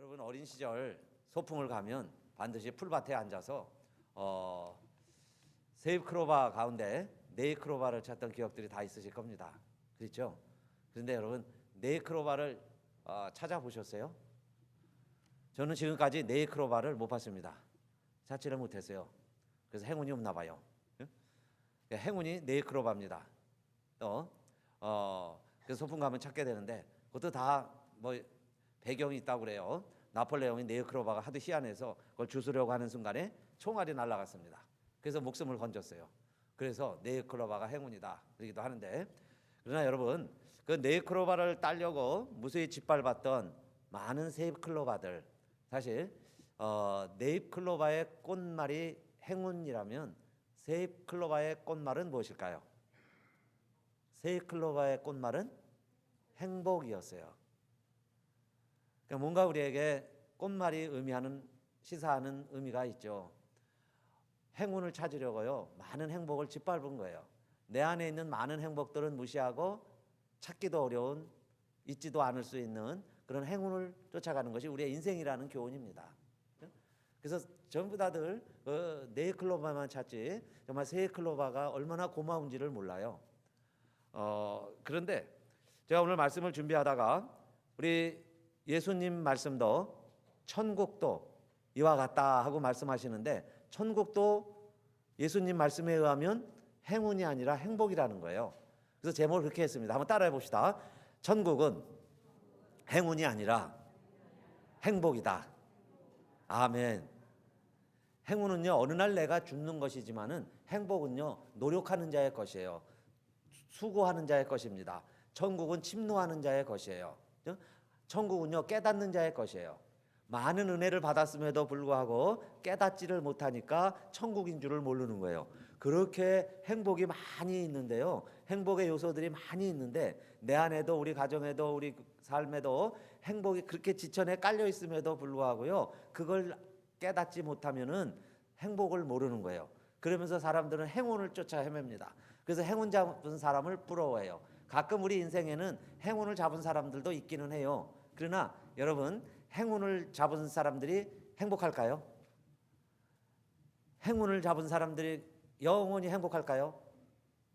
여러분 어린 시절 소풍을 가면 반드시 풀밭에 앉아서 세잎크로바 가운데 네잎크로바를 찾던 기억들이 다 있으실 겁니다. 그렇죠? 그런데 여러분 네잎크로바를 찾아보셨어요? 저는 지금까지 네잎크로바를 못 봤습니다. 찾지를 못했어요. 그래서 행운이 없나 봐요. 행운이 네잎크로바입니다. 그래서 소풍 가면 찾게 되는데 그것도 다 뭐 배경이 있다고 그래요. 나폴레옹이 네잎크로바가 하도 희한해서 그걸 주스려고 하는 순간에 총알이 날아갔습니다. 그래서 목숨을 건졌어요. 그래서 네잎크로바가 행운이다 그러기도 하는데, 그러나 여러분 그 네잎크로바를 따려고 무수히 짓밟았던 많은 세잎클로바들, 사실 네잎클로바의 꽃말이 행운이라면 세잎클로바의 꽃말은 무엇일까요? 세잎클로바의 꽃말은 행복이었어요. 그러니까 뭔가 우리에게 꽃말이 의미하는, 시사하는 의미가 있죠. 행운을 찾으려고요 많은 행복을 짓밟은 거예요. 내 안에 있는 많은 행복들은 무시하고 찾기도 어려운, 잊지도 않을 수 있는 그런 행운을 쫓아가는 것이 우리의 인생이라는 교훈입니다. 그래서 전부 다들 네잎클로바만 찾지 정말 세잎클로바가 얼마나 고마운지를 몰라요. 그런데 제가 오늘 말씀을 준비하다가 우리 예수님 말씀도 천국도 이와 같다 하고 말씀하시는데, 천국도 예수님 말씀에 의하면 행운이 아니라 행복이라는 거예요. 그래서 제목을 그렇게 했습니다. 한번 따라해 봅시다. 천국은 행운이 아니라 행복이다. 아멘. 행운은요 어느 날 내가 죽는 것이지만은 행복은요 노력하는 자의 것이에요. 수고하는 자의 것입니다. 천국은 침노하는 자의 것이에요. 천국은요 깨닫는 자의 것이에요. 많은 은혜를 받았음에도 불구하고 깨닫지를 못하니까 천국인 줄을 모르는 거예요. 그렇게 행복이 많이 있는데요, 행복의 요소들이 많이 있는데 내 안에도 우리 가정에도 우리 삶에도 행복이 그렇게 지천에 깔려 있음에도 불구하고요 그걸 깨닫지 못하면은 행복을 모르는 거예요. 그러면서 사람들은 행운을 쫓아 헤맵니다. 그래서 행운 잡은 사람을 부러워해요. 가끔 우리 인생에는 행운을 잡은 사람들도 있기는 해요. 그러나 여러분 행운을 잡은 사람들이 행복할까요? 행운을 잡은 사람들이 영원히 행복할까요?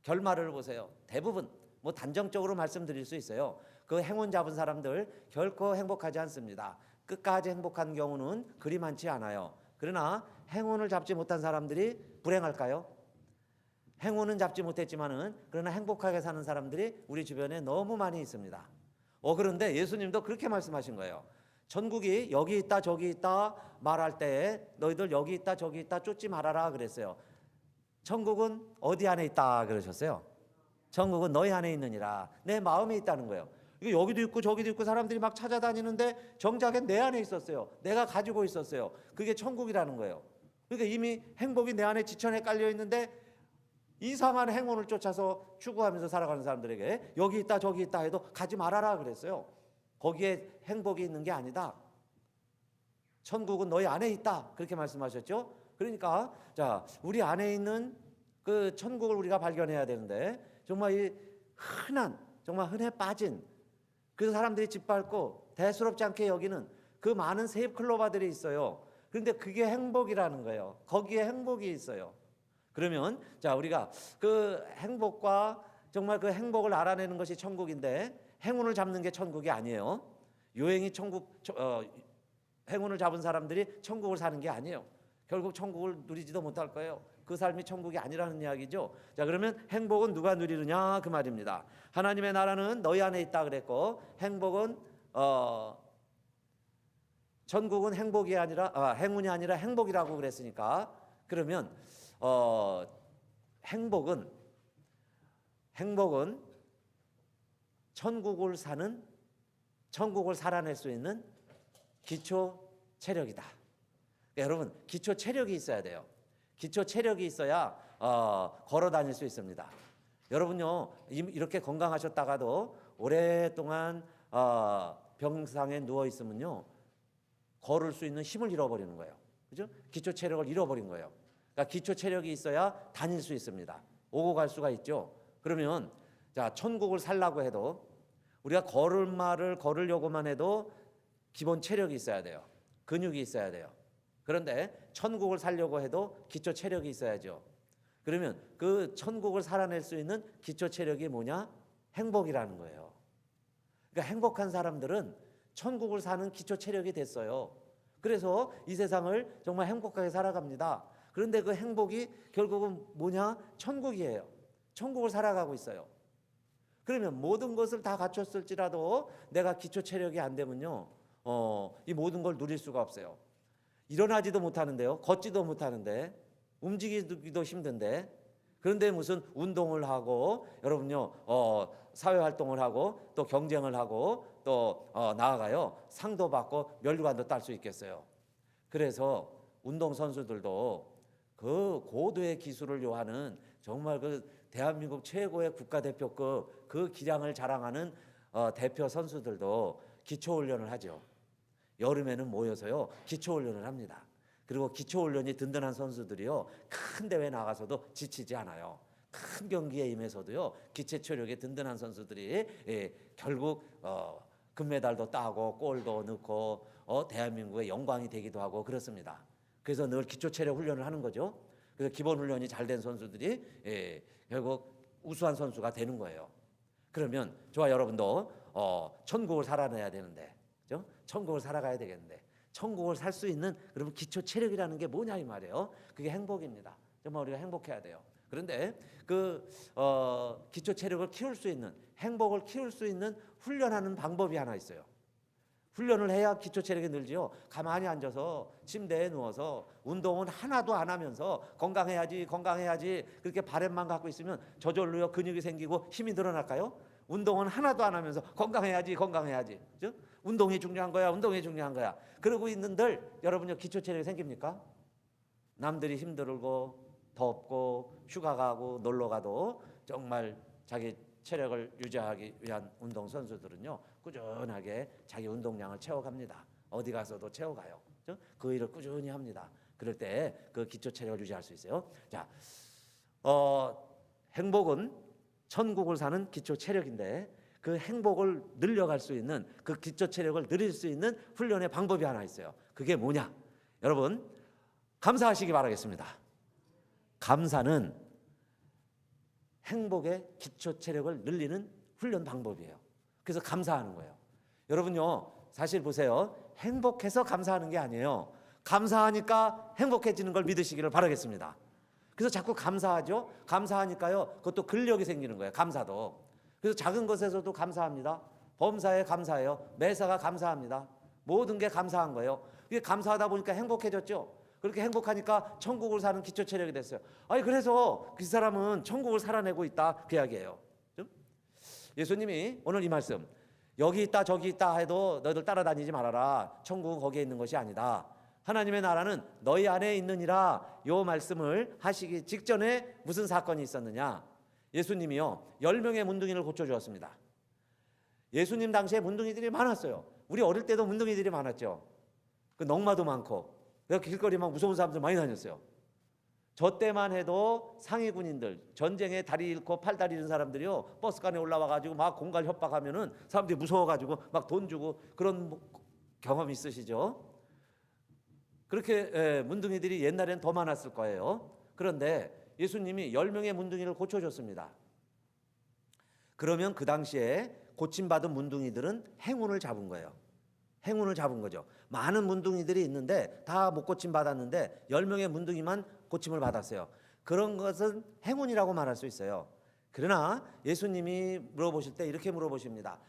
결말을 보세요. 대부분 뭐 단정적으로 말씀드릴 수 있어요. 그 행운 잡은 사람들 결코 행복하지 않습니다. 끝까지 행복한 경우는 그리 많지 않아요. 그러나 행운을 잡지 못한 사람들이 불행할까요? 행운은 잡지 못했지만은 그러나 행복하게 사는 사람들이 우리 주변에 너무 많이 있습니다. 그런데 예수님도 그렇게 말씀하신 거예요. 천국이 여기 있다 저기 있다 말할 때에 너희들 여기 있다 저기 있다 쫓지 말아라 그랬어요. 천국은 어디 안에 있다 그러셨어요? 천국은 너희 안에 있느니라. 내 마음에 있다는 거예요. 이게 여기도 있고 저기도 있고 사람들이 막 찾아다니는데 정작에 내 안에 있었어요. 내가 가지고 있었어요. 그게 천국이라는 거예요. 그러니까 이미 행복이 내 안에 지천에 깔려 있는데 이상한 행운을 쫓아서 추구하면서 살아가는 사람들에게 여기 있다 저기 있다 해도 가지 말아라 그랬어요. 거기에 행복이 있는 게 아니다. 천국은 너희 안에 있다 그렇게 말씀하셨죠. 그러니까 자 우리 안에 있는 그 천국을 우리가 발견해야 되는데, 정말 이 흔한, 정말 흔해 빠진 그 사람들이 짓밟고 대수롭지 않게 여기는 그 많은 세잎클로바들이 있어요. 그런데 그게 행복이라는 거예요. 거기에 행복이 있어요. 그러면 자 우리가 그 행복과 정말 그 행복을 알아내는 것이 천국인데 행운을 잡는 게 천국이 아니에요. 요행이 행운을 잡은 사람들이 천국을 사는 게 아니에요. 결국 천국을 누리지도 못할 거예요. 그 삶이 천국이 아니라는 이야기죠. 자 그러면 행복은 누가 누리느냐 그 말입니다. 하나님의 나라는 너희 안에 있다 그랬고, 행복은 천국은 행복이 아니라 행운이 아니라 행복이라고 그랬으니까, 그러면 행복은 천국을 살아낼 수 있는 기초 체력이다. 여러분 기초 체력이 있어야 돼요. 기초 체력이 있어야 걸어 다닐 수 있습니다. 여러분요 이렇게 건강하셨다가도 오랫동안 병상에 누워 있으면요 걸을 수 있는 힘을 잃어버리는 거예요. 그죠? 기초 체력을 잃어버린 거예요. 그러니까 기초 체력이 있어야 다닐 수 있습니다. 오고 갈 수가 있죠. 그러면 자 천국을 살라고 해도 우리가 걸음마를 걸으려고만 해도 기본 체력이 있어야 돼요. 근육이 있어야 돼요. 그런데 천국을 살려고 해도 기초 체력이 있어야죠. 그러면 그 천국을 살아낼 수 있는 기초 체력이 뭐냐? 행복이라는 거예요. 그러니까 행복한 사람들은 천국을 사는 기초 체력이 됐어요. 그래서 이 세상을 정말 행복하게 살아갑니다. 그런데 그 행복이 결국은 뭐냐? 천국이에요. 천국을 살아가고 있어요. 그러면 모든 것을 다 갖췄을지라도 내가 기초 체력이 안 되면요, 이 모든 걸 누릴 수가 없어요. 일어나지도 못하는데요, 걷지도 못하는데, 움직이기도 힘든데, 그런데 무슨 운동을 하고 여러분요, 사회 활동을 하고 또 경쟁을 하고 또 나아가요, 상도 받고 면류관도 딸 수 있겠어요. 그래서 운동 선수들도 그 고도의 기술을 요하는 정말 그 대한민국 최고의 국가대표급 그 기량을 자랑하는 대표 선수들도 기초훈련을 하죠. 여름에는 모여서요, 기초훈련을 합니다. 그리고 기초훈련이 든든한 선수들이요, 큰 대회 나가서도 지치지 않아요. 큰 경기에 임해서도요, 기체 체력이 든든한 선수들이 결국 금메달도 따고 골도 넣고 대한민국의 영광이 되기도 하고 그렇습니다. 그래서 늘 기초 체력 훈련을 하는 거죠. 그래서 기본 훈련이 잘 된 선수들이 결국 우수한 선수가 되는 거예요. 그러면 저와 여러분도 천국을 살아내야 되는데, 그죠? 천국을 살아가야 되겠는데, 천국을 살 수 있는 그러면 기초 체력이라는 게 뭐냐 이 말이에요. 그게 행복입니다. 정말 우리가 행복해야 돼요. 그런데 그 기초 체력을 키울 수 있는, 행복을 키울 수 있는 훈련하는 방법이 하나 있어요. 훈련을 해야 기초 체력이 늘지요. 가만히 앉아서 침대에 누워서 운동은 하나도 안 하면서 건강해야지 그렇게 바람만 갖고 있으면 저절로요 근육이 생기고 힘이 늘어날까요? 운동은 하나도 안 하면서 건강해야지 그죠? 운동이 중요한 거야. 그러고 있는들 여러분요 기초 체력이 생깁니까? 남들이 힘들고 덥고 휴가 가고 놀러 가도 정말 자기 체력을 유지하기 위한 운동 선수들은요 꾸준하게 자기 운동량을 채워갑니다. 어디 가서도 채워가요. 그 일을 꾸준히 합니다. 그럴 때 그 기초 체력을 유지할 수 있어요. 자, 행복은 천국을 사는 기초 체력인데 그 행복을 늘려갈 수 있는 그 기초 체력을 늘릴 수 있는 훈련의 방법이 하나 있어요. 그게 뭐냐? 여러분 감사하시기 바라겠습니다. 감사는 행복의 기초 체력을 늘리는 훈련 방법이에요. 그래서 감사하는 거예요. 여러분요, 사실 보세요. 행복해서 감사하는 게 아니에요. 감사하니까 행복해지는 걸 믿으시기를 바라겠습니다. 그래서 자꾸 감사하죠. 감사하니까요, 그것도 근력이 생기는 거예요. 감사도. 그래서 작은 것에서도 감사합니다. 범사에 감사해요. 매사가 감사합니다. 모든 게 감사한 거예요. 이게 감사하다 보니까 행복해졌죠. 그렇게 행복하니까 천국을 사는 기초 체력이 됐어요. 아니 그래서 그 사람은 천국을 살아내고 있다 그 이야기예요. 예수님이 오늘 이 말씀, 여기 있다 저기 있다 해도 너희들 따라다니지 말아라. 천국은 거기에 있는 것이 아니다. 하나님의 나라는 너희 안에 있느니라. 요 말씀을 하시기 직전에 무슨 사건이 있었느냐? 예수님이요 10명의 문둥이를 고쳐주었습니다. 예수님 당시에 문둥이들이 많았어요. 우리 어릴 때도 문둥이들이 많았죠. 그 넝마도 많고 내가 길거리 막 무서운 사람들 많이 다녔어요. 저 때만 해도 상위 군인들, 전쟁에 다리 잃고 팔다리 잃은 사람들이요 버스칸에 올라와가지고 막 공갈 협박하면은 사람들이 무서워가지고 막 돈 주고 그런 경험 있으시죠? 그렇게 문둥이들이 옛날엔 더 많았을 거예요. 그런데 예수님이 10명의 문둥이를 고쳐줬습니다. 그러면 그 당시에 고침받은 문둥이들은 행운을 잡은 거예요. 행운을 잡은 거죠. 많은 문둥이들이 있는데 다 못 고침 받았는데 10명의 문둥이만 고침을 받았어요. 그런 것은 행운이라고 말할 수 있어요. 그러나 예수님이 물어보실 때 이렇게 물어보십니다.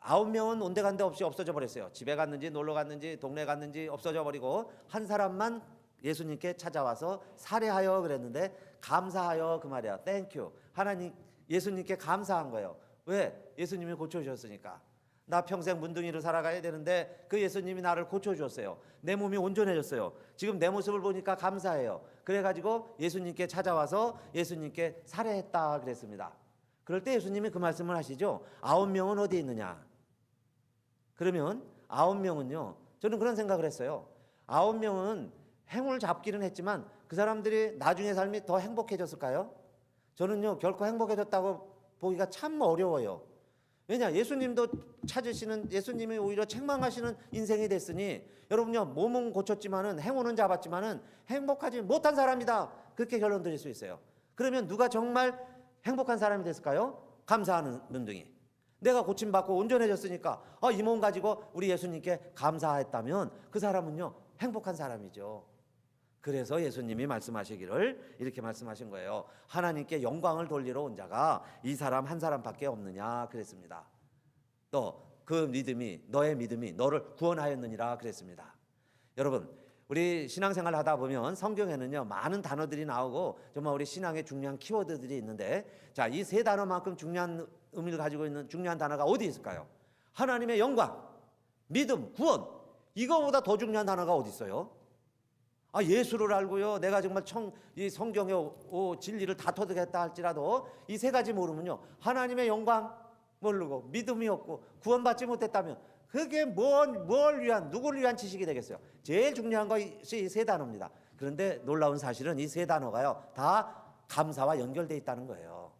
9명은 온데간데 없이 없어져 버렸어요. 집에 갔는지 놀러 갔는지 동네 갔는지 없어져 버리고 한 사람만 예수님께 찾아와서 살해하여 그랬는데 감사하여 그 말이야. 땡큐. 하나님 예수님께 감사한 거예요. 왜? 예수님이 고쳐주셨으니까. 나 평생 문둥이로 살아가야 되는데 그 예수님이 나를 고쳐주었어요. 내 몸이 온전해졌어요. 지금 내 모습을 보니까 감사해요. 그래가지고 예수님께 찾아와서 예수님께 살해했다 그랬습니다. 그럴 때 예수님이 그 말씀을 하시죠. 9명은 어디 있느냐? 그러면 9명은요 저는 그런 생각을 했어요. 9명은 행운을 잡기는 했지만 그 사람들이 나중에 삶이 더 행복해졌을까요? 저는요 결코 행복해졌다고 보기가 참 어려워요. 왜냐? 예수님도 찾으시는, 예수님이 오히려 책망하시는 인생이 됐으니 여러분요, 몸은 고쳤지만은 행운은 잡았지만은 행복하지 못한 사람이다, 그렇게 결론 드릴 수 있어요. 그러면 누가 정말 행복한 사람이 됐을까요? 감사하는 눈둥이. 내가 고침받고 온전해졌으니까 이 몸 가지고 우리 예수님께 감사했다면 그 사람은요 행복한 사람이죠. 그래서 예수님이 말씀하시기를 이렇게 말씀하신 거예요. 하나님께 영광을 돌리러 온 자가 이 사람 한 사람밖에 없느냐 그랬습니다. 또 그 믿음이, 너의 믿음이 너를 구원하였느니라 그랬습니다. 여러분, 우리 신앙생활 하다 보면 성경에는요 많은 단어들이 나오고 정말 우리 신앙의 중요한 키워드들이 있는데, 자, 이 세 단어만큼 중요한 의미를 가지고 있는 중요한 단어가 어디 있을까요? 하나님의 영광, 믿음, 구원. 이거보다 더 중요한 단어가 어디 있어요? 예수를 알고요, 내가 정말 이 성경의 진리를 다 터득했다 할지라도 이 세 가지 모르면요 하나님의 영광 모르고 믿음이 없고 구원받지 못했다면 그게 뭘 위한, 누구를 위한 지식이 되겠어요? 제일 중요한 것이 이 세 단어입니다. 그런데 놀라운 사실은 이 세 단어가요 다 감사와 연결되어 있다는 거예요.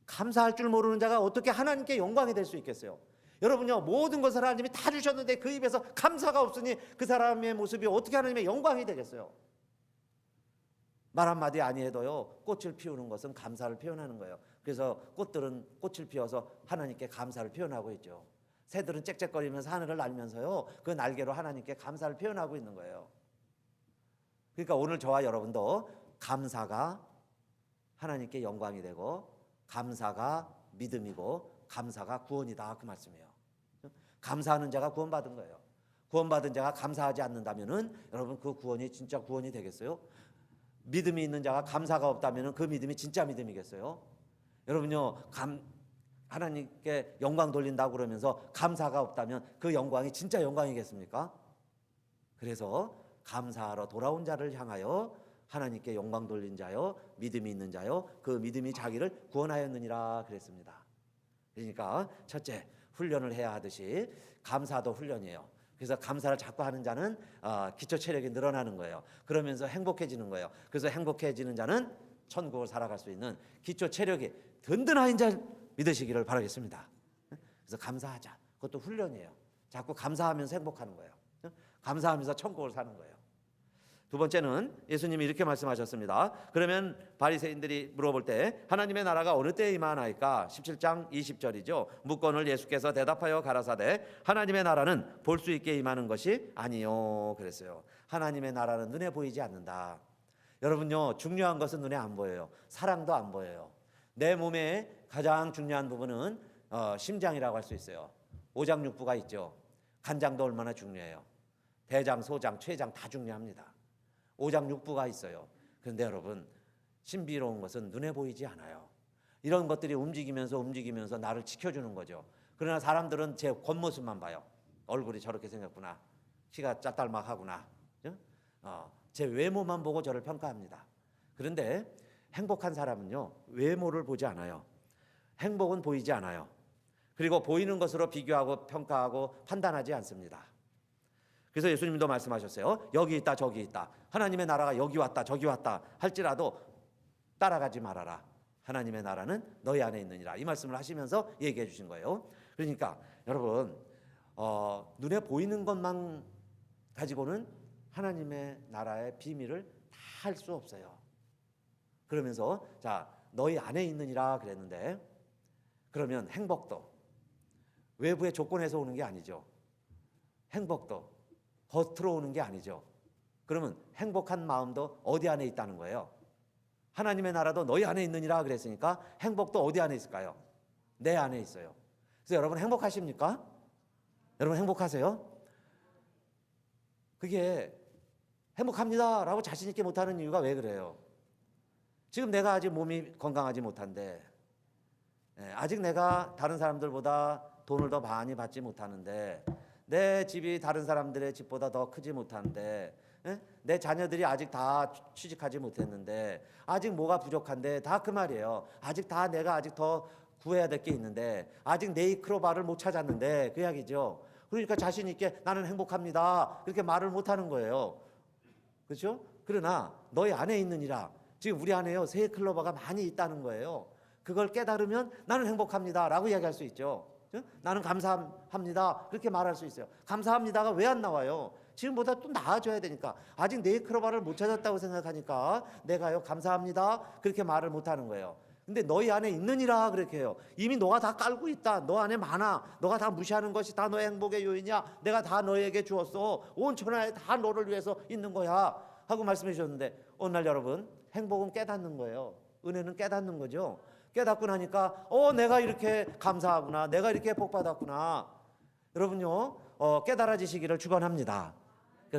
감사할 줄 모르는 자가 어떻게 하나님께 영광이 될 수 있겠어요? 여러분요, 모든 것을 하나님이 다 주셨는데 그 입에서 감사가 없으니 그 사람의 모습이 어떻게 하나님의 영광이 되겠어요? 말 한마디 아니해도요 꽃을 피우는 것은 감사를 표현하는 거예요. 그래서 꽃들은 꽃을 피워서 하나님께 감사를 표현하고 있죠. 새들은 짹짹거리면서 하늘을 날면서요 그 날개로 하나님께 감사를 표현하고 있는 거예요. 그러니까 오늘 저와 여러분도 감사가 하나님께 영광이 되고 감사가 믿음이고 감사가 구원이다, 그 말씀이에요. 감사하는 자가 구원받은 거예요. 구원받은 자가 감사하지 않는다면은 여러분 그 구원이 진짜 구원이 되겠어요? 믿음이 있는 자가 감사가 없다면은 그 믿음이 진짜 믿음이겠어요? 여러분요, 하나님께 영광 돌린다고 그러면서 감사가 없다면 그 영광이 진짜 영광이겠습니까? 그래서 감사하러 돌아온 자를 향하여 하나님께 영광 돌린 자요, 믿음이 있는 자요, 그 믿음이 자기를 구원하였느니라 그랬습니다. 그러니까 첫째, 훈련을 해야 하듯이 감사도 훈련이에요. 그래서 감사를 자꾸 하는 자는 기초 체력이 늘어나는 거예요. 그러면서 행복해지는 거예요. 그래서 행복해지는 자는 천국을 살아갈 수 있는 기초 체력이 든든한 자 믿으시기를 바라겠습니다. 그래서 감사하자. 그것도 훈련이에요. 자꾸 감사하면서 행복하는 거예요. 감사하면서 천국을 사는 거예요. 두 번째는 예수님이 이렇게 말씀하셨습니다. 그러면 바리새인들이 물어볼 때 하나님의 나라가 어느 때에 임하나이까? 17장 20절이죠. 묻건을 예수께서 대답하여 가라사대 하나님의 나라는 볼 수 있게 임하는 것이 아니요 그랬어요. 하나님의 나라는 눈에 보이지 않는다. 여러분요, 중요한 것은 눈에 안 보여요. 사랑도 안 보여요. 내 몸의 가장 중요한 부분은 심장이라고 할 수 있어요. 오장육부가 있죠. 간장도 얼마나 중요해요. 대장, 소장, 췌장 다 중요합니다. 오장육부가 있어요. 그런데 여러분, 신비로운 것은 눈에 보이지 않아요. 이런 것들이 움직이면서 나를 지켜주는 거죠. 그러나 사람들은 제 겉모습만 봐요. 얼굴이 저렇게 생겼구나, 키가 짭짤막하구나, 제 외모만 보고 저를 평가합니다. 그런데 행복한 사람은요 외모를 보지 않아요. 행복은 보이지 않아요. 그리고 보이는 것으로 비교하고 평가하고 판단하지 않습니다. 그래서 예수님도 말씀하셨어요. 여기 있다 저기 있다, 하나님의 나라가 여기 왔다 저기 왔다 할지라도 따라가지 말아라. 하나님의 나라는 너희 안에 있느니라. 이 말씀을 하시면서 얘기해 주신 거예요. 그러니까 여러분, 눈에 보이는 것만 가지고는 하나님의 나라의 비밀을 다 할 수 없어요. 그러면서 자, 너희 안에 있느니라 그랬는데, 그러면 행복도 외부의 조건에서 오는 게 아니죠. 행복도 겉으로 오는 게 아니죠. 그러면 행복한 마음도 어디 안에 있다는 거예요? 하나님의 나라도 너희 안에 있느니라 그랬으니까 행복도 어디 안에 있을까요? 내 안에 있어요. 그래서 여러분 행복하십니까? 여러분 행복하세요? 그게 행복합니다 라고 자신 있게 못하는 이유가 왜 그래요? 지금 내가 아직 몸이 건강하지 못한데, 아직 내가 다른 사람들보다 돈을 더 많이 받지 못하는데, 내 집이 다른 사람들의 집보다 더 크지 못한데, 내 자녀들이 아직 다 취직하지 못했는데, 아직 뭐가 부족한데, 다 그 말이에요. 아직 다 내가 아직 더 구해야 될 게 있는데, 아직 네이크로바를 못 찾았는데, 그 이야기죠. 그러니까 자신 있게 나는 행복합니다 그렇게 말을 못하는 거예요. 그렇죠? 그러나 너희 안에 있느니라. 지금 우리 안에요 새 클로버가 많이 있다는 거예요. 그걸 깨달으면 나는 행복합니다 라고 이야기할 수 있죠. 나는 감사합니다. 그렇게 말할 수 있어요. 감사합니다가 왜 안 나와요? 지금보다 또 나아져야 되니까. 아직 네이클로바를 못 찾았다고 생각하니까 내가요 감사합니다 그렇게 말을 못하는 거예요. 근데 너희 안에 있느니라 그렇게 해요. 이미 너가 다 깔고 있다. 너 안에 많아. 너가 다 무시하는 것이 다 너의 행복의 요인이야. 내가 다 너에게 주었어. 온 천하에 다 너를 위해서 있는 거야 하고 말씀해 주셨는데, 오늘 날 여러분, 행복은 깨닫는 거예요. 은혜는 깨닫는 거죠. 깨닫고 나니까 내가 이렇게 감사하구나, 내가 이렇게 복 받았구나. 여러분요, 깨달아지시기를 축원합니다.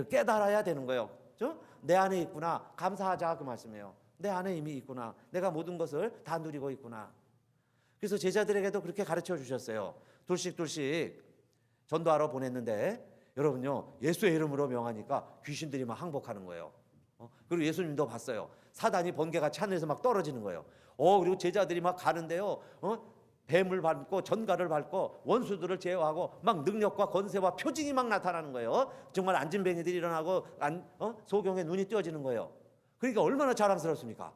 깨달아야 되는 거예요. 그렇죠? 내 안에 있구나, 감사하자 그 말씀이에요. 내 안에 이미 있구나, 내가 모든 것을 다 누리고 있구나. 그래서 제자들에게도 그렇게 가르쳐 주셨어요. 둘씩 전도하러 보냈는데, 여러분요, 예수의 이름으로 명하니까 귀신들이 막 항복하는 거예요. 그리고 예수님도 봤어요. 사단이 번개같이 하늘에서 막 떨어지는 거예요. 그리고 제자들이 막 가는데요, 뱀을 밟고 전갈을 밟고 원수들을 제어하고 막 능력과 권세와 표징이 막 나타나는 거예요. 정말 안진뱅이들이 일어나고 소경의 눈이 띄어지는 거예요. 그러니까 얼마나 자랑스럽습니까?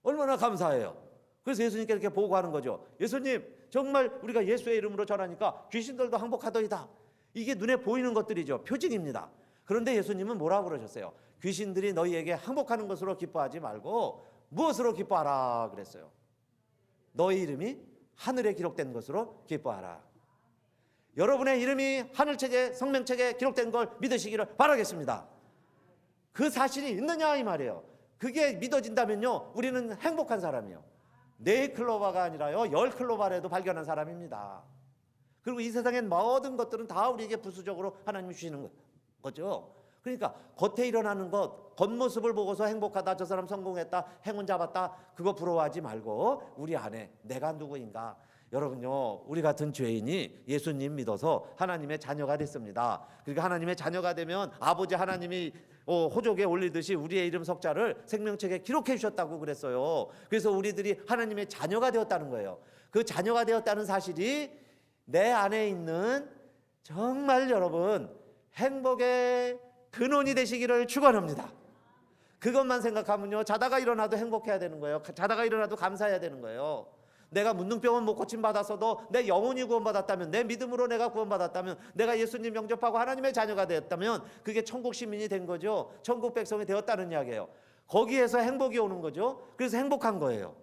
얼마나 감사해요. 그래서 예수님께 이렇게 보고하는 거죠. 예수님, 정말 우리가 예수의 이름으로 전하니까 귀신들도 항복하더이다. 이게 눈에 보이는 것들이죠. 표징입니다. 그런데 예수님은 뭐라고 그러셨어요? 귀신들이 너희에게 항복하는 것으로 기뻐하지 말고 무엇으로 기뻐하라 그랬어요? 너희 이름이 하늘에 기록된 것으로 기뻐하라. 여러분의 이름이 하늘책에, 성명책에 기록된 걸 믿으시기를 바라겠습니다. 그 사실이 있느냐 이 말이에요. 그게 믿어진다면요, 우리는 행복한 사람이에요. 4클로바가 아니라요 10클로바라도 발견한 사람입니다. 그리고 이 세상엔 모든 것들은 다 우리에게 부수적으로 하나님이 주시는 거죠. 그러니까 겉에 일어나는 것, 겉모습을 보고서 행복하다, 저 사람 성공했다, 행운 잡았다, 그거 부러워하지 말고 우리 안에 내가 누구인가. 여러분요, 우리 같은 죄인이 예수님 믿어서 하나님의 자녀가 됐습니다. 그러니까 하나님의 자녀가 되면 아버지 하나님이 호족에 올리듯이 우리의 이름 석자를 생명책에 기록해 주셨다고 그랬어요. 그래서 우리들이 하나님의 자녀가 되었다는 거예요. 그 자녀가 되었다는 사실이 내 안에 있는 정말 여러분 행복의 근원이 되시기를 축원합니다. 그것만 생각하면요, 자다가 일어나도 행복해야 되는 거예요. 자다가 일어나도 감사해야 되는 거예요. 내가 문둥병은 못 고침 받았어도 내 영혼이 구원받았다면, 내 믿음으로 내가 구원받았다면, 내가 예수님 영접하고 하나님의 자녀가 되었다면 그게 천국 시민이 된 거죠. 천국 백성이 되었다는 이야기예요. 거기에서 행복이 오는 거죠. 그래서 행복한 거예요.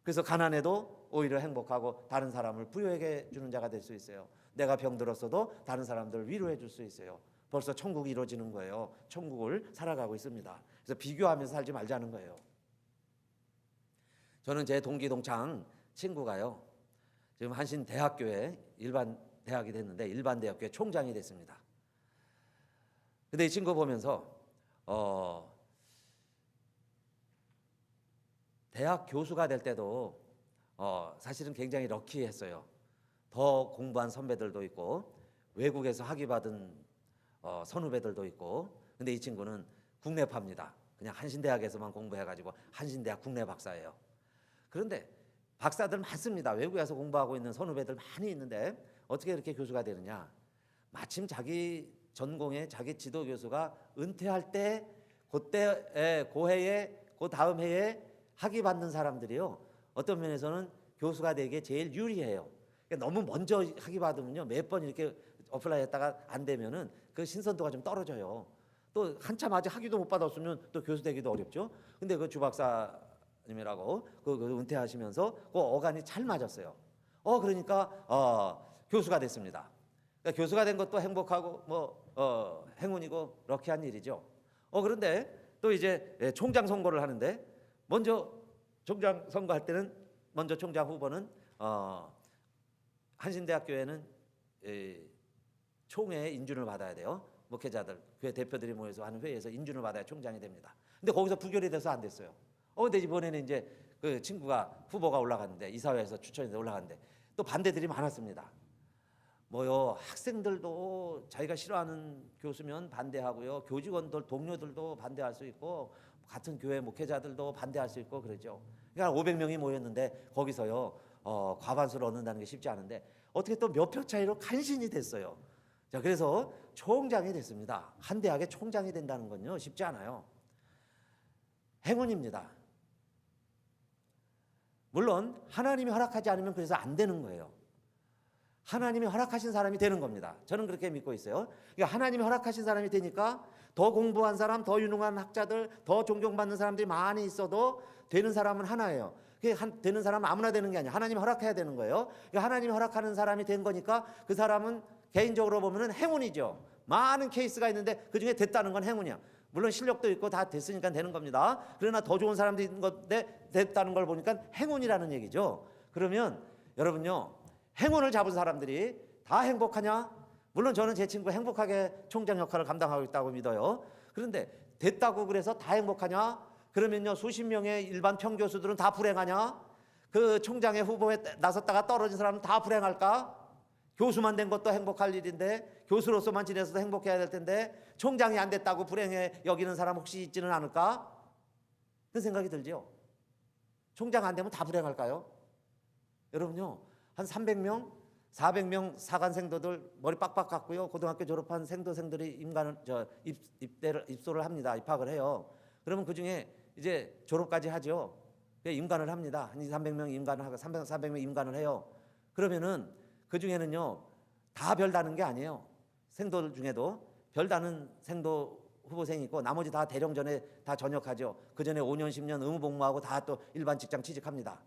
그래서 가난해도 오히려 행복하고 다른 사람을 부유하게 주는 자가 될 수 있어요. 내가 병들었어도 다른 사람들을 위로해 줄 수 있어요. 벌써 천국이 이루어지는 거예요. 천국을 살아가고 있습니다. 그래서 비교하면서 살지 말자는 거예요. 저는 제 동기 동창 친구가요, 지금 한신대학교에 일반 대학이 됐는데 일반 대학교의 총장이 됐습니다. 근데 이 친구 보면서 대학 교수가 될 때도 사실은 굉장히 럭키했어요. 더 공부한 선배들도 있고 외국에서 학위 받은 선후배들도 있고. 근데 이 친구는 국내파입니다. 그냥 한신대학에서만 공부해가지고 한신대학 국내 박사예요. 그런데 박사들 많습니다. 외국에서 공부하고 있는 선후배들 많이 있는데 어떻게 이렇게 교수가 되느냐? 마침 자기 전공의 자기 지도 교수가 은퇴할 때 그때 고해에 그 다음 해에 학위 받는 사람들이요, 어떤 면에서는 교수가 되기에 제일 유리해요. 그러니까 너무 먼저 학위 받으면요, 몇 번 이렇게 어플라이 했다가 안 되면은 그 신선도가 좀 떨어져요. 또 한참 아직 학위도 못 받았으면 또 교수 되기도 어렵죠. 근데 그 주 박사님이라고 그 은퇴하시면서 그 어간이 잘 맞았어요. 그러니까 교수가 됐습니다. 그러니까 교수가 된 것도 행복하고 행운이고 럭키한 일이죠. 그런데 또 이제 총장 선거를 하는데, 먼저 총장 선거할 때는 먼저 총장 후보는 한신대학교에는 총회 인준을 받아야 돼요. 목회자들, 교회 대표들이 모여서 하는 회의에서 인준을 받아야 총장이 됩니다. 근데 거기서 부결이 돼서 안 됐어요. 근데 이번에는 이제 그 친구가 후보가 올라갔는데, 이사회에서 추천해서 올라갔는데 또 반대들이 많았습니다. 학생들도 자기가 싫어하는 교수면 반대하고요, 교직원들, 동료들도 반대할 수 있고, 같은 교회 목회자들도 반대할 수 있고 그러죠. 그러니까 500명이 모였는데 거기서요 과반수를 얻는다는 게 쉽지 않은데 어떻게 또 몇 표 차이로 간신히 됐어요. 자, 그래서 총장이 됐습니다. 한 대학의 총장이 된다는 건요 쉽지 않아요. 행운입니다. 물론 하나님이 허락하지 않으면 그래서 안 되는 거예요. 하나님이 허락하신 사람이 되는 겁니다. 저는 그렇게 믿고 있어요. 그러니까 하나님이 허락하신 사람이 되니까 더 공부한 사람, 더 유능한 학자들, 더 존경받는 사람들이 많이 있어도 되는 사람은 하나예요. 되는 사람은 아무나 되는 게 아니에요. 하나님이 허락해야 되는 거예요. 그러니까 하나님이 허락하는 사람이 된 거니까 그 사람은 개인적으로 보면은 행운이죠. 많은 케이스가 있는데 그중에 됐다는 건 행운이야. 물론 실력도 있고 다 됐으니까 되는 겁니다. 그러나 더 좋은 사람들이 있는 건데 됐다는 걸 보니까 행운이라는 얘기죠. 그러면 여러분요, 행운을 잡은 사람들이 다 행복하냐? 물론 저는 제 친구 행복하게 총장 역할을 감당하고 있다고 믿어요. 그런데 됐다고 그래서 다 행복하냐? 그러면요, 수십 명의 일반 평교수들은 다 불행하냐? 그 총장의 후보에 나섰다가 떨어진 사람은 다 불행할까? 교수만 된 것도 행복할 일인데, 교수로서만 지내서도 행복해야 될 텐데 총장이 안 됐다고 불행해 여기는 사람 혹시 있지는 않을까? 그런 생각이 들죠. 총장 안 되면 다 불행할까요? 여러분요, 한 300명, 400명 사관생도들 머리 빡빡 깎고요, 고등학교 졸업한 생도생들이 입소를 합니다. 입학을 해요. 그러면 그 중에 이제 졸업까지 하죠. 임관을 합니다. 한 2, 300명 임관을 하고 300, 400명 임관을 해요. 그러면은 그 중에는요, 다 별다는 게 아니에요. 생도들 중에도 별다는 생도 후보생이 있고 나머지 다 대령전에 다 전역하죠. 그 전에 5년, 10년 의무복무하고 다 또 일반 직장 취직합니다.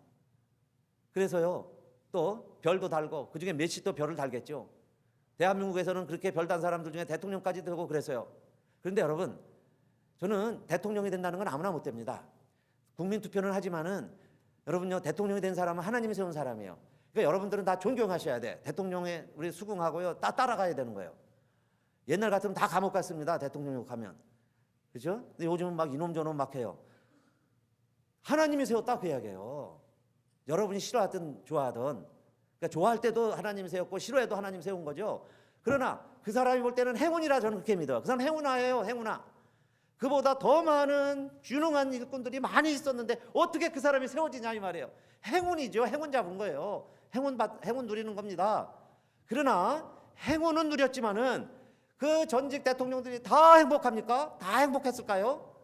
그래서요, 또 별도 달고 그 중에 몇이 또 별을 달겠죠. 대한민국에서는 그렇게 별단 사람들 중에 대통령까지 되고 그래서요. 그런데 여러분, 저는 대통령이 된다는 건 아무나 못 됩니다. 국민투표는 하지만은 여러분요, 대통령이 된 사람은 하나님이 세운 사람이에요. 그러니까 여러분들은 다 존경하셔야 돼. 대통령에 우리 수긍하고요, 따라가야 되는 거예요. 옛날 같으면 다 감옥 갔습니다. 대통령 욕하면. 그죠? 근데 요즘은 막 이놈 저놈 막 해요. 하나님이 세웠다 그 이야기예요. 여러분이 싫어하든 좋아하든, 그러니까 좋아할 때도 하나님 세웠고 싫어해도 하나님 세운 거죠. 그러나 그 사람이 볼 때는 행운이라 저는 그렇게 믿어요. 그 사람 행운아예요. 행운아. 그보다 더 많은 유능한 일꾼들이 많이 있었는데 어떻게 그 사람이 세워지냐 이 말이에요. 행운이죠. 행운 잡은 거예요. 행운 누리는 겁니다. 그러나 행운은 누렸지만은 그 전직 대통령들이 다 행복합니까? 다 행복했을까요?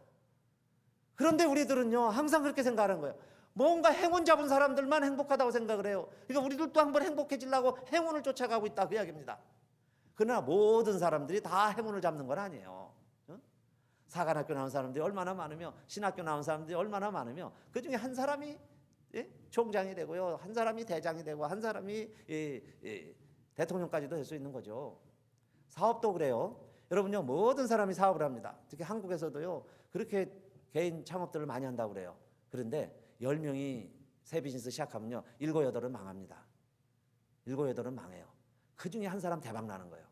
그런데 우리들은요, 항상 그렇게 생각하는 거예요. 뭔가 행운 잡은 사람들만 행복하다고 생각을 해요. 그러니까 우리들도 한번 행복해지려고 행운을 쫓아가고 있다 그 이야기입니다. 그러나 모든 사람들이 다 행운을 잡는 건 아니에요. 사관학교 나온 사람들이 얼마나 많으며 신학교 나온 사람들이 얼마나 많으며 그 중에 한 사람이 총장이 되고요, 한 사람이 대장이 되고 한 사람이 대통령까지도 될 수 있는 거죠. 사업도 그래요. 여러분요, 모든 사람이 사업을 합니다. 특히 한국에서도요, 그렇게 개인 창업들을 많이 한다고 그래요. 그런데 10명이 새 비즈니스 시작하면요, 7, 8은 망합니다. 7, 8은 망해요. 그 중에 한 사람 대박 나는 거예요.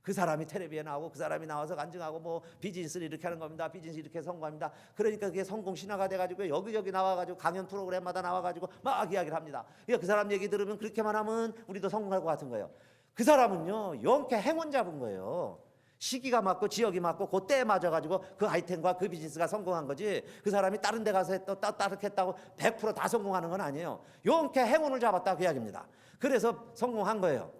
그 사람이 텔레비에 나오고 그 사람이 나와서 간증하고 뭐 비즈니스를 이렇게 하는 겁니다. 비즈니스 이렇게 성공합니다. 그러니까 그게 성공 신화가 돼가지고 여기저기 나와가지고 강연 프로그램마다 나와가지고 막 이야기를 합니다. 그러니까 그 사람 얘기 들으면 그렇게만 하면 우리도 성공할 것 같은 거예요. 그 사람은요, 영케 행운 잡은 거예요. 시기가 맞고 지역이 맞고 그때에 맞아가지고 그 아이템과 그 비즈니스가 성공한 거지, 그 사람이 다른 데 가서 따르겠다고 100% 다 성공하는 건 아니에요. 영케 행운을 잡았다 그 이야기입니다. 그래서 성공한 거예요.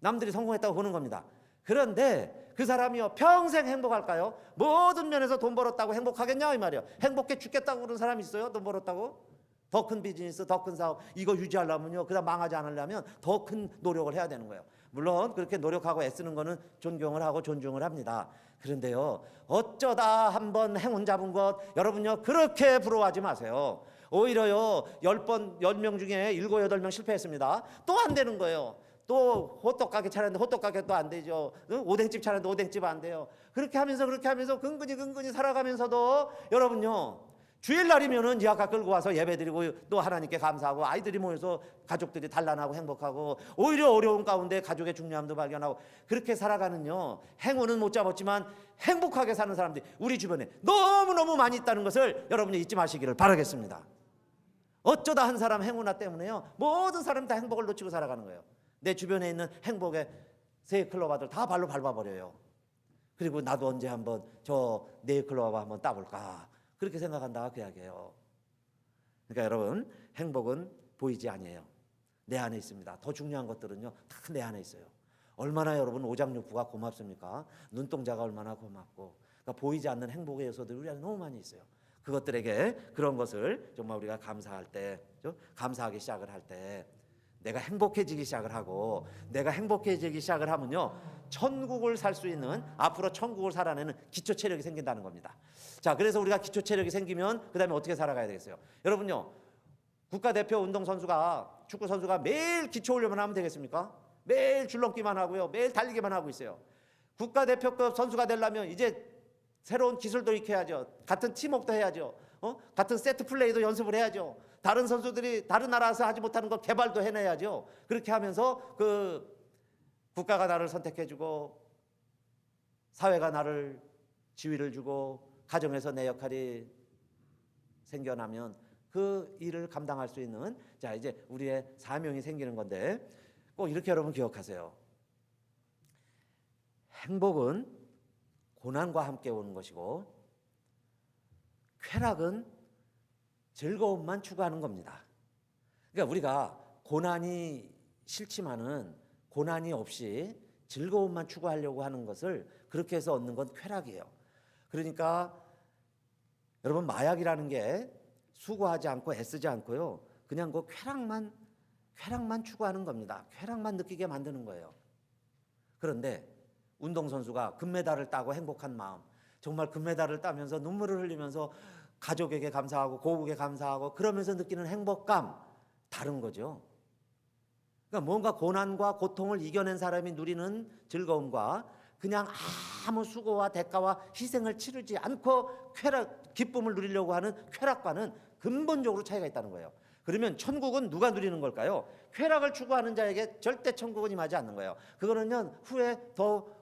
남들이 성공했다고 보는 겁니다. 그런데 그 사람이요, 평생 행복할까요? 모든 면에서 돈 벌었다고 행복하겠냐 이 말이에요. 행복해 죽겠다고 그러는 사람이 있어요? 돈 벌었다고? 더 큰 비즈니스, 더 큰 사업 이거 유지하려면요, 그다음 망하지 않으려면 더 큰 노력을 해야 되는 거예요. 물론 그렇게 노력하고 애쓰는 거는 존경을 하고 존중을 합니다. 그런데요, 어쩌다 한번 행운 잡은 것 여러분요, 그렇게 부러워하지 마세요. 오히려요, 10명 중에 7, 8명 실패했습니다. 또 안 되는 거예요. 또 호떡 가게 차렸는데 호떡 가게 또 안 되죠. 오뎅집 차렸는데 오뎅집 안 돼요. 그렇게 하면서 근근히 살아가면서도 여러분요, 주일날이면은 지하가 끌고 와서 예배드리고 또 하나님께 감사하고 아이들이 모여서 가족들이 단란하고 행복하고 오히려 어려운 가운데 가족의 중요함도 발견하고 그렇게 살아가는요, 행운은 못 잡았지만 행복하게 사는 사람들이 우리 주변에 너무너무 많이 있다는 것을 여러분이 잊지 마시기를 바라겠습니다. 어쩌다 한 사람 행운아 때문에요, 모든 사람이 다 행복을 놓치고 살아가는 거예요. 내 주변에 있는 행복의 네일클로버 아들 다 발로 밟아버려요. 그리고 나도 언제 한번 저 네일클로버 한번 따볼까 그렇게 생각한다 그 이야기예요. 그러니까 여러분, 행복은 보이지 아니에요. 내 안에 있습니다. 더 중요한 것들은요, 다 내 안에 있어요. 얼마나 여러분 오장육부가 고맙습니까? 눈동자가 얼마나 고맙고, 그러니까 보이지 않는 행복의 요소들이 우리 안에 너무 많이 있어요. 그것들에게 그런 것을 정말 우리가 감사할 때, 감사하기 시작을 할 때 내가 행복해지기 시작을 하고, 내가 행복해지기 시작을 하면요, 천국을 살 수 있는, 앞으로 천국을 살아내는 기초 체력이 생긴다는 겁니다. 자, 그래서 우리가 기초 체력이 생기면 그 다음에 어떻게 살아가야 되겠어요? 여러분요, 국가대표 운동선수가, 축구선수가 매일 기초 훈련만 하면 되겠습니까? 매일 줄넘기만 하고요, 매일 달리기만 하고 있어요. 국가대표급 선수가 되려면 이제 새로운 기술도 익혀야죠. 같은 팀워크도 해야죠. 같은 세트 플레이도 연습을 해야죠. 다른 선수들이 다른 나라에서 하지 못하는 거 개발도 해내야죠. 그렇게 하면서 그 국가가 나를 선택해주고, 사회가 나를 지위를 주고, 가정에서 내 역할이 생겨나면 그 일을 감당할 수 있는, 자, 이제 우리의 사명이 생기는 건데, 꼭 이렇게 여러분 기억하세요. 행복은 고난과 함께 오는 것이고, 쾌락은 즐거움만 추구하는 겁니다. 그러니까 우리가 고난이 싫지만은 고난이 없이 즐거움만 추구하려고 하는 것을 그렇게 해서 얻는 건 쾌락이에요. 그러니까 여러분, 마약이라는 게 수고하지 않고 애쓰지 않고요, 그냥 그 쾌락만 추구하는 겁니다. 쾌락만 느끼게 만드는 거예요. 그런데 운동선수가 금메달을 따고 행복한 마음, 정말 금메달을 따면서 눈물을 흘리면서 가족에게 감사하고 고국에 감사하고 그러면서 느끼는 행복감, 다른 거죠. 그러니까 뭔가 고난과 고통을 이겨낸 사람이 누리는 즐거움과 그냥 아무 수고와 대가와 희생을 치르지 않고 기쁨을 누리려고 하는 쾌락과는 근본적으로 차이가 있다는 거예요. 그러면 천국은 누가 누리는 걸까요? 쾌락을 추구하는 자에게 절대 천국은 임하지 않는 거예요. 그거는요,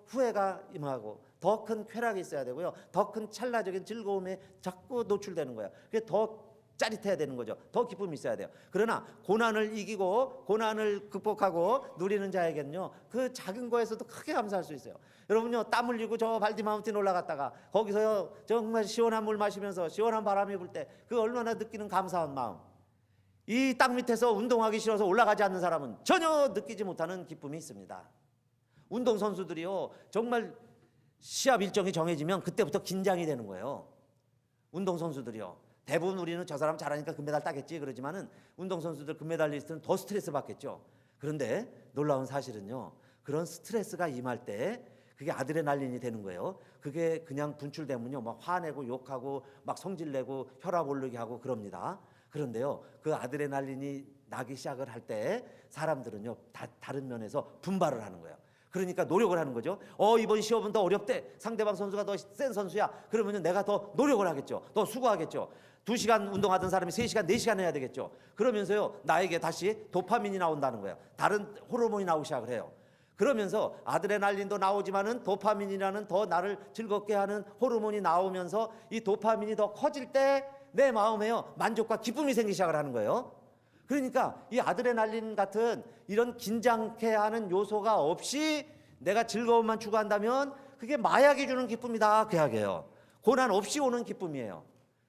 후회가 임하고 더 큰 쾌락이 있어야 되고요, 더 큰 찰나적인 즐거움에 자꾸 노출되는 거예요. 그게 더 짜릿해야 되는 거죠. 더 기쁨이 있어야 돼요. 그러나 고난을 이기고 고난을 극복하고 누리는 자에게는요, 그 작은 거에서도 크게 감사할 수 있어요. 여러분요, 땀 흘리고 저 발디 마운틴 올라갔다가 거기서요 정말 시원한 물 마시면서 시원한 바람이 불 때 그 얼마나 느끼는 감사한 마음, 이 땅 밑에서 운동하기 싫어서 올라가지 않는 사람은 전혀 느끼지 못하는 기쁨이 있습니다. 운동선수들이요, 정말 시합 일정이 정해지면 그때부터 긴장이 되는 거예요. 운동선수들이요, 대부분 우리는 저 사람 잘하니까 금메달 따겠지 그러지만은 운동선수들 금메달리스트는 더 스트레스 받겠죠. 그런데 놀라운 사실은요, 그런 스트레스가 임할 때 그게 아드레날린이 되는 거예요. 그게 그냥 분출되면요, 막 화내고 욕하고 막 성질내고 혈압 오르게 하고 그럽니다. 그런데요, 그 아드레날린이 나기 시작을 할 때 사람들은요, 다른 면에서 분발을 하는 거예요. 그러니까 노력을 하는 거죠. 이번 시험은 더 어렵대. 상대방 선수가 더 센 선수야. 그러면 내가 더 노력을 하겠죠. 더 수고하겠죠. 2시간 운동하던 사람이 3시간, 4시간 해야 되겠죠. 그러면서요, 나에게 다시 도파민이 나온다는 거예요. 다른 호르몬이 나오기 시작을 해요. 그러면서 아드레날린도 나오지만은 도파민이라는 더 나를 즐겁게 하는 호르몬이 나오면서 이 도파민이 더 커질 때 내 마음에요, 만족과 기쁨이 생기기 시작을 하는 거예요. 그러니까 이 아드레날린 같은 이런 긴장케 하는 요소가 없이 내가 즐거움만 추구한다면 그게 마약이 주는 기쁨이다, 그 이야기예요. 고난 없이 오는 기쁨이에요.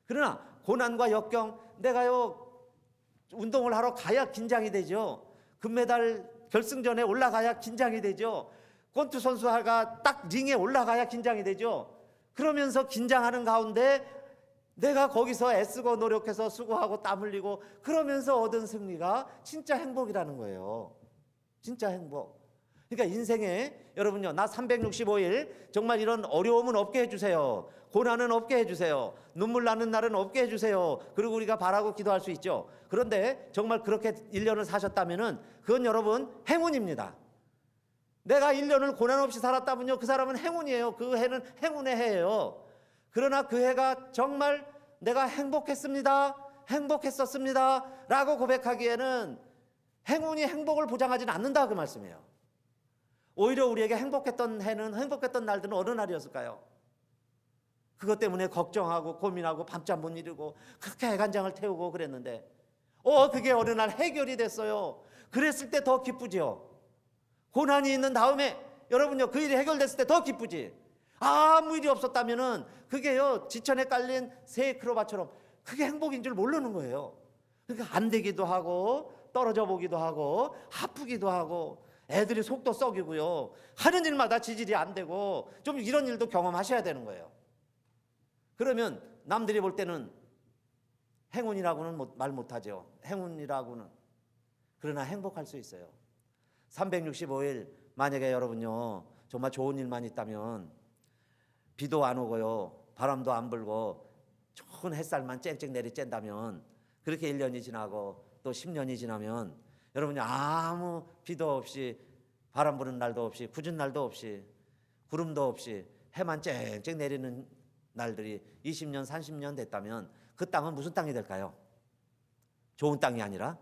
그러나 고난과 역경, 내가요 운동을 하러 가야 긴장이 되죠. 금메달 결승전에 올라가야 긴장이 되죠. 권투 선수가 딱 링에 올라가야 긴장이 되죠. 그러면서 긴장하는 가운데 내가 거기서 애쓰고 노력해서 수고하고 땀 흘리고 그러면서 얻은 승리가 진짜 행복이라는 거예요. 진짜 행복. 그러니까 인생에 여러분요, 나 365일 정말 이런 어려움은 없게 해주세요. 고난은 없게 해주세요. 눈물 나는 날은 없게 해주세요. 그리고 우리가 바라고 기도할 수 있죠. 그런데 정말 그렇게 1년을 사셨다면은 그건 여러분 행운입니다. 내가 1년을 고난 없이 살았다면요, 그 사람은 행운이에요. 그 해는 행운의 해예요. 그러나 그 해가 정말 내가 행복했습니다, 행복했었습니다 라고 고백하기에는 행운이 행복을 보장하지는 않는다, 그 말씀이에요. 오히려 우리에게 행복했던 해는, 행복했던 날들은 어느 날이었을까요? 그것 때문에 걱정하고 고민하고 밤잠 못 이루고 그렇게 애간장을 태우고 그랬는데 그게 어느 날 해결이 됐어요. 그랬을 때 더 기쁘죠. 고난이 있는 다음에 여러분요, 그 일이 해결됐을 때 더 기쁘지. 아무 일이 없었다면은 그게요, 지천에 깔린 새 크로바처럼 그게 행복인 줄 모르는 거예요. 그러니까 안 되기도 하고 떨어져 보기도 하고 아프기도 하고 애들이 속도 썩이고요, 하는 일마다 지질이 안 되고 좀 이런 일도 경험하셔야 되는 거예요. 그러면 남들이 볼 때는 행운이라고는 말 못하죠. 행운이라고는. 그러나 행복할 수 있어요. 365일 만약에 여러분요 정말 좋은 일만 있다면 비도 안 오고요 바람도 안 불고 좋은 햇살만 쨍쨍 내리쬐다면 그렇게 1년이 지나고 또 10년이 지나면 여러분이 아무 비도 없이 바람 부는 날도 없이 궂은 날도 없이 구름도 없이 해만 쨍쨍 내리는 날들이 20년 30년 됐다면 그 땅은 무슨 땅이 될까요? 좋은 땅이 아니라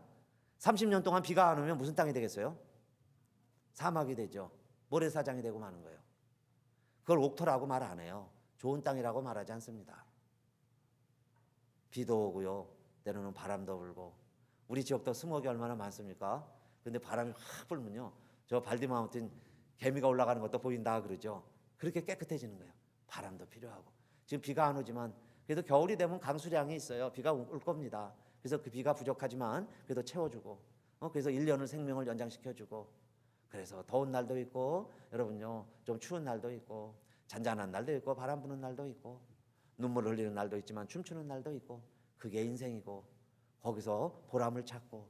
30년 동안 비가 안 오면 무슨 땅이 되겠어요? 사막이 되죠. 모래사장이 되고 마는 거예요. 그걸 옥토라고 말 안 해요. 좋은 땅이라고 말하지 않습니다. 비도 오고요. 때로는 바람도 불고 우리 지역도 스모기 얼마나 많습니까? 근데 바람이 확 불면요. 저 발디마운틴 개미가 올라가는 것도 보인다 그러죠. 그렇게 깨끗해지는 거예요. 바람도 필요하고. 지금 비가 안 오지만 그래도 겨울이 되면 강수량이 있어요. 비가 올 겁니다. 그래서 그 비가 부족하지만 그래도 채워주고 그래서 1년을 생명을 연장시켜주고 그래서 더운 날도 있고 여러분요 좀 추운 날도 있고 잔잔한 날도 있고 바람 부는 날도 있고 눈물 흘리는 날도 있지만 춤추는 날도 있고 그게 인생이고 거기서 보람을 찾고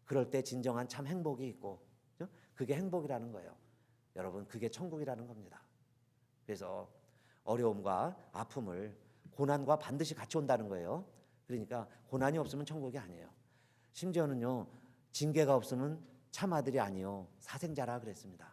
그럴 때 진정한 참 행복이 있고 그게 행복이라는 거예요. 여러분 그게 천국이라는 겁니다. 그래서 어려움과 아픔을 고난과 반드시 같이 온다는 거예요. 그러니까 고난이 없으면 천국이 아니에요. 심지어는요 징계가 없으면 참 아들이 아니요 사생자라 그랬습니다.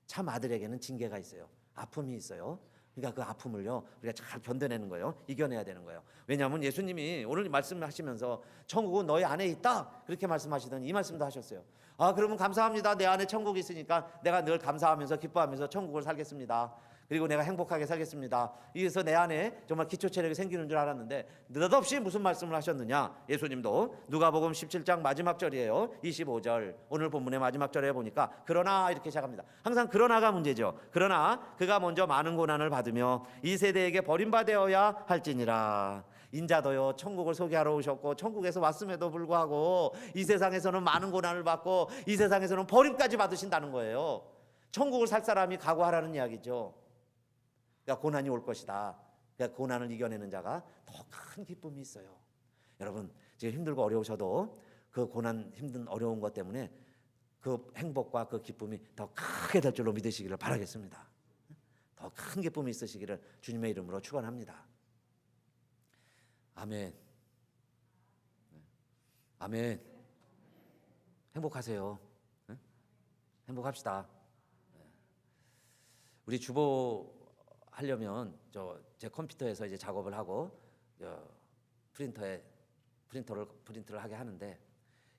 참 아들에게는 징계가 있어요. 아픔이 있어요. 그러니까 그 아픔을요 우리가 잘 견뎌내는 거예요. 이겨내야 되는 거예요. 왜냐하면 예수님이 오늘 말씀하시면서 천국은 너희 안에 있다 그렇게 말씀하시더니 이 말씀도 하셨어요. 아 그러면 감사합니다. 내 안에 천국이 있으니까 내가 늘 감사하면서 기뻐하면서 천국을 살겠습니다. 그리고 내가 행복하게 살겠습니다. 그래서 내 안에 정말 기초 체력이 생기는 줄 알았는데 느닷없이 무슨 말씀을 하셨느냐. 예수님도 누가복음 17장 마지막 절이에요. 25절 오늘 본문의 마지막 절에 보니까 그러나 이렇게 시작합니다. 항상 그러나가 문제죠. 그러나 그가 먼저 많은 고난을 받으며 이 세대에게 버림받아야 할지니라. 인자도요 천국을 소개하러 오셨고 천국에서 왔음에도 불구하고 이 세상에서는 많은 고난을 받고 이 세상에서는 버림까지 받으신다는 거예요. 천국을 살 사람이 각오하라는 이야기죠. 그러니까 고난이 올 것이다. 그러니까 고난을 이겨내는 자가 더 큰 기쁨이 있어요. 여러분 지금 힘들고 어려우셔도 그 고난 힘든 어려운 것 때문에 그 행복과 그 기쁨이 더 크게 될 줄로 믿으시기를 바라겠습니다. 더 큰 기쁨이 있으시기를 주님의 이름으로 축원합니다. 아멘. 아멘. 행복하세요. 행복합시다. 우리 주보 하려면 제 컴퓨터에서 이제 작업을 하고 프린터를 하게 하는데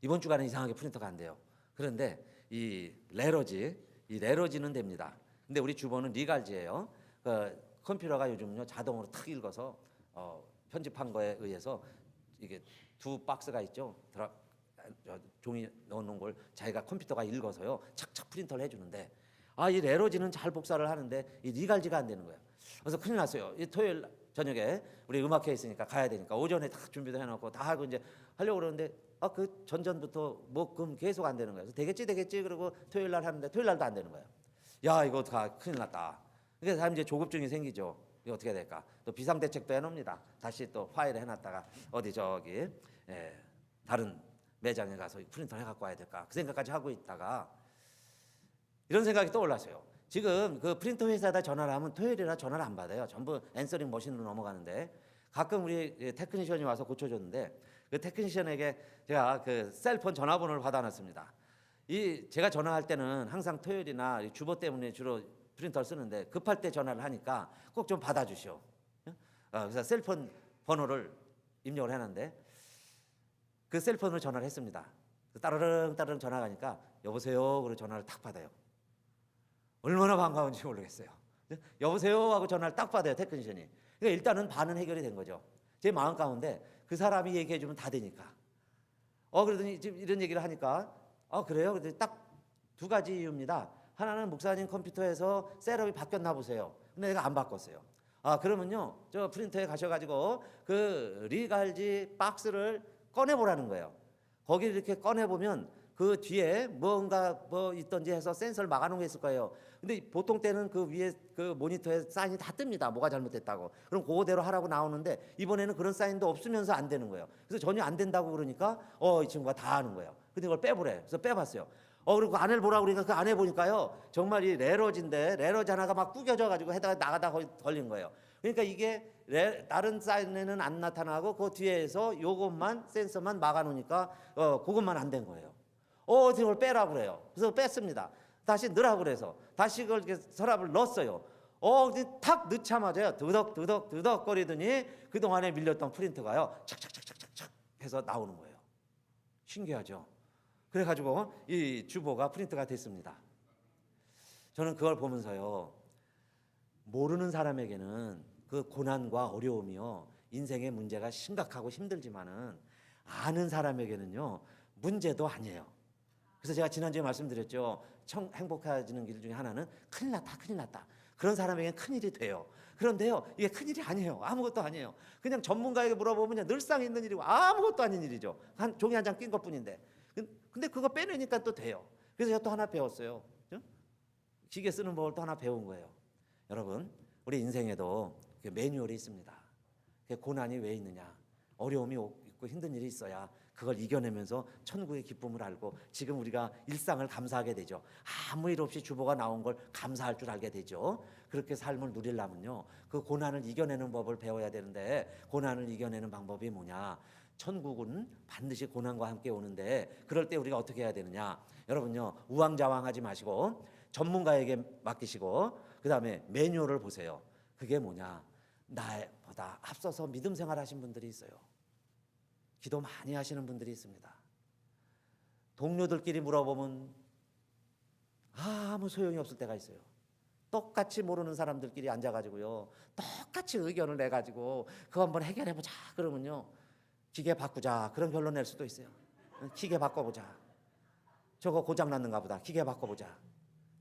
이번 주간은 이상하게 프린터가 안 돼요. 그런데 이 레러지는 됩니다. 근데 우리 주보는 리갈지예요. 그 컴퓨터가 요즘요 자동으로 탁 읽어서 편집한 거에 의해서 이게 두 박스가 있죠. 종이 넣어놓은 걸 자기가 컴퓨터가 읽어서요 착착 프린터를 해주는데 이 레러지는 잘 복사를 하는데 이 리갈지가 안 되는 거예요. 그래서 큰일 났어요. 이 토요일 저녁에 우리 음악회 있으니까 가야 되니까 오전에 다 준비도 해놓고 다 하고 이제 하려고 그러는데 그 전전부터 목금 계속 안 되는 거예요. 그래서 되겠지 그러고 토요일 날 하는데 토요일 날도 안 되는 거예요. 야 이거 다 큰일 났다. 그래서 사람 이제 조급증이 생기죠. 이거 어떻게 될까? 또 비상대책도 해놓습니다. 다시 또 파일에 해놨다가 어디 다른 매장에 가서 프린터 해갖고 와야 될까? 그 생각까지 하고 있다가 이런 생각이 떠올랐어요. 지금 그 프린터 회사에다 전화를 하면 토요일이라 전화를 안 받아요. 전부 앤서링 머신으로 넘어가는데 가끔 우리 테크니션이 와서 고쳐줬는데 그 테크니션에게 제가 그 셀폰 전화번호를 받아놨습니다. 제가 전화할 때는 항상 토요일이나 주보 때문에 주로 프린터를 쓰는데 급할 때 전화를 하니까 꼭 좀 받아주시오. 그래서 셀폰 번호를 입력을 해놨는데 그 셀폰으로 전화를 했습니다. 따르릉 전화가 가니까 여보세요 그리고 전화를 탁 받아요. 얼마나 반가운지 모르겠어요. 여보세요 하고 전화를 딱 받아요 테크니션이. 그러니까 일단은 반은 해결이 된 거죠. 제 마음 가운데 그 사람이 얘기해 주면 다 되니까. 그러더니 지금 이런 얘기를 하니까 그래요? 그랬더니 딱 두 가지 이유입니다. 하나는 목사님 컴퓨터에서 셋업이 바뀌었나 보세요. 근데 내가 안 바꿨어요. 그러면요 저 프린터에 가셔가지고 그 리갈지 박스를 꺼내보라는 거예요. 거기를 이렇게 꺼내보면 그 뒤에 뭔가 있던지 해서 센서를 막아놓은 게 있을 거예요. 근데 보통 때는 그 위에 그 모니터에 사인이 다 뜹니다. 뭐가 잘못됐다고. 그럼 그거대로 하라고 나오는데 이번에는 그런 사인도 없으면서 안 되는 거예요. 그래서 전혀 안 된다고 그러니까 이 친구가 다 하는 거예요. 근데 이걸 빼보래. 그래서 빼봤어요. 그리고 안을 보라고 그러니까 그 안에 보니까요, 정말 이 레러지인데 레러지 하나가 막 구겨져 가지고 해다가 나가다 걸린 거예요. 그러니까 이게 다른 사인에는 안 나타나고 그 뒤에서 요것만 센서만 막아놓으니까 그것만 안 된 거예요. 이걸 빼라고 그래요. 그래서 뺐습니다. 다시 넣으라고 그래서 다시 그걸 이렇게 서랍을 넣었어요. 탁 넣자마자요, 드덕 거리더니 그 동안에 밀렸던 프린터가요, 착착착착착 해서 나오는 거예요. 신기하죠? 그래가지고 이 주보가 프린트가 됐습니다. 저는 그걸 보면서요, 모르는 사람에게는 그 고난과 어려움이요, 인생의 문제가 심각하고 힘들지만은 아는 사람에게는요, 문제도 아니에요. 그래서 제가 지난주에 말씀드렸죠. 행복해지는 길 중에 하나는 큰일 났다. 그런 사람에게는 큰일이 돼요. 그런데요, 이게 큰일이 아니에요. 아무것도 아니에요. 그냥 전문가에게 물어보면 늘상 있는 일이고 아무것도 아닌 일이죠. 종이 한 장 낀 것뿐인데. 근데 그거 빼내니까 또 돼요. 그래서 제가 또 하나 배웠어요. 기계 쓰는 법을 또 하나 배운 거예요. 여러분, 우리 인생에도 매뉴얼이 있습니다. 고난이 왜 있느냐, 어려움이 있고 힘든 일이 있어야 그걸 이겨내면서 천국의 기쁨을 알고 지금 우리가 일상을 감사하게 되죠. 아무 일 없이 주보가 나온 걸 감사할 줄 알게 되죠. 그렇게 삶을 누리려면요, 그 고난을 이겨내는 법을 배워야 되는데, 고난을 이겨내는 방법이 뭐냐, 천국은 반드시 고난과 함께 오는데, 그럴 때 우리가 어떻게 해야 되느냐, 여러분요, 우왕좌왕하지 마시고 전문가에게 맡기시고 그 다음에 매뉴얼을 보세요. 그게 뭐냐, 나보다 앞서서 믿음 생활하신 분들이 있어요. 기도 많이 하시는 분들이 있습니다. 동료들끼리 물어보면 아무 소용이 없을 때가 있어요. 똑같이 모르는 사람들끼리 앉아가지고요, 똑같이 의견을 내가지고 그거 한번 해결해보자 그러면요, 기계 바꾸자 그런 결론 낼 수도 있어요. 기계 바꿔보자, 저거 고장났는가 보다, 기계 바꿔보자,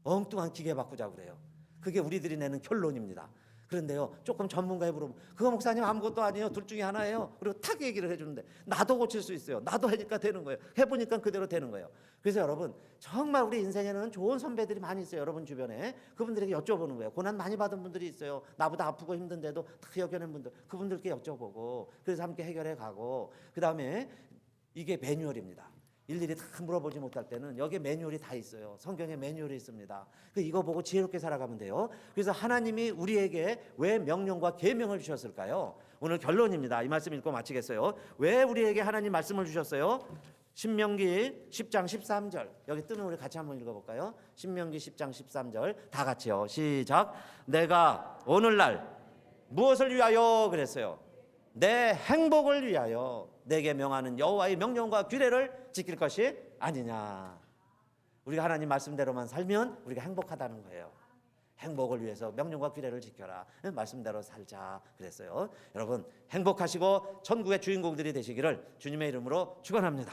엉뚱한 기계 바꾸자 그래요. 그게 우리들이 내는 결론입니다. 그런데요, 조금 전문가에 물어보면 그거 목사님 아무것도 아니에요, 둘 중에 하나예요. 그리고 탁 얘기를 해주는데, 나도 고칠 수 있어요. 나도 하니까 되는 거예요. 해보니까 그대로 되는 거예요. 그래서 여러분, 정말 우리 인생에는 좋은 선배들이 많이 있어요. 여러분 주변에 그분들에게 여쭤보는 거예요. 고난 많이 받은 분들이 있어요. 나보다 아프고 힘든데도 탁 여겨낸 분들, 그분들께 여쭤보고 그래서 함께 해결해 가고, 그 다음에 이게 매뉴얼입니다. 일일이 다 물어보지 못할 때는 여기에 매뉴얼이 다 있어요. 성경에 매뉴얼이 있습니다. 이거 보고 지혜롭게 살아가면 돼요. 그래서 하나님이 우리에게 왜 명령과 계명을 주셨을까요? 오늘 결론입니다. 이 말씀 읽고 마치겠어요. 왜 우리에게 하나님 말씀을 주셨어요? 신명기 10장 13절, 여기 뜨는 우리 같이 한번 읽어볼까요? 신명기 10장 13절 다 같이요. 시작. 내가 오늘날 무엇을 위하여 그랬어요? 내 행복을 위하여 내게 명하는 여호와의 명령과 규례를 지킬 것이 아니냐. 우리가 하나님 말씀대로만 살면 우리가 행복하다는 거예요. 행복을 위해서 명령과 규례를 지켜라, 말씀대로 살자 그랬어요. 여러분, 행복하시고 천국의 주인공들이 되시기를 주님의 이름으로 축원합니다.